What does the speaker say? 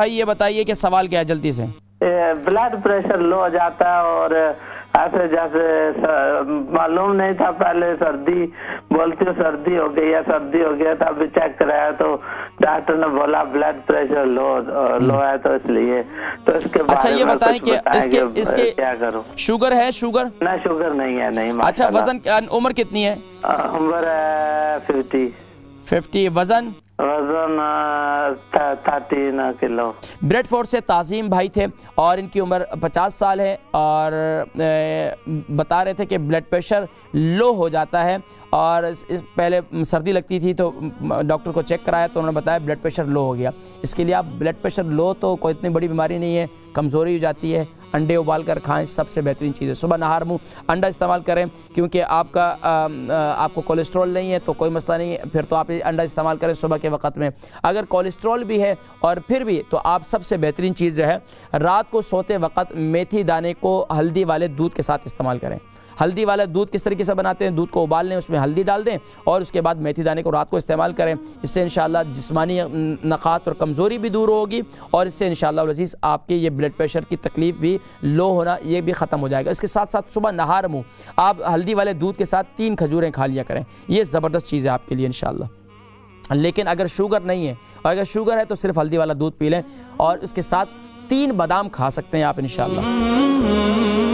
भाई ये बताइए कि सवाल क्या है जल्दी से। ब्लड प्रेशर लो हो जाता है और ऐसे जैसे मालूम नहीं था, पहले सर्दी बोलती हूँ सर्दी हो गई है, सर्दी हो गया था, अभी चेक कराया तो डॉक्टर ने बोला ब्लड प्रेशर लो है, तो इसलिए तो इसके बारे अच्छा ये में बताएं कि इसके क्या करूँ? शुगर है? शुगर ना शुगर नहीं है, नहीं। अच्छा वजन, उम्र कितनी है? उम्र 50। वजन 13 किलो। ब्रेड फोर्ट से ताज़ीम भाई थे और इनकी उम्र 50 साल है और बता रहे थे कि ब्लड प्रेशर लो हो जाता है और इस पहले सर्दी लगती थी तो डॉक्टर को चेक कराया तो उन्होंने बताया ब्लड प्रेशर लो हो गया। इसके लिए आप ब्लड प्रेशर लो तो कोई इतनी बड़ी बीमारी नहीं है, कमज़ोरी हो जाती है, अंडे उबाल कर खाएं, सबसे बेहतरीन चीज़ है। सुबह नहार मुँह अंडा इस्तेमाल करें क्योंकि आपको कोलेस्ट्रॉल नहीं है तो कोई मसला नहीं है, फिर तो आप अंडा इस्तेमाल करें सुबह के वक्त में। अगर कोलेस्ट्रॉल भी है और फिर भी तो आप सबसे बेहतरीन चीज़ जो है रात को सोते वक्त मेथी दाने को हल्दी वाले दूध के साथ इस्तेमाल करें। हल्दी वाला दूध किस तरीके से बनाते हैं? दूध को उबाल लें, उसमें हल्दी डाल दें और उसके बाद मेथी दाने को रात को इस्तेमाल करें। इससे इंशाअल्लाह जिस्मानी नक़ात और कमज़ोरी भी दूर होगी और इससे इंशाअल्लाह अज़ीज़ आपके ये ब्लड प्रेशर की तकलीफ़ भी लो होना ये भी ख़त्म हो जाएगा। इसके साथ साथ सुबह नहार मुँह आप हल्दी वाले दूध के साथ 3 खजूरें खा लिया करें, ये ज़बरदस्त चीज़ है आपके लिए इंशाअल्लाह। लेकिन अगर शुगर नहीं है और अगर शुगर है तो सिर्फ हल्दी वाला दूध पी लें और उसके साथ 3 बादाम खा सकते हैं आप इंशाअल्लाह।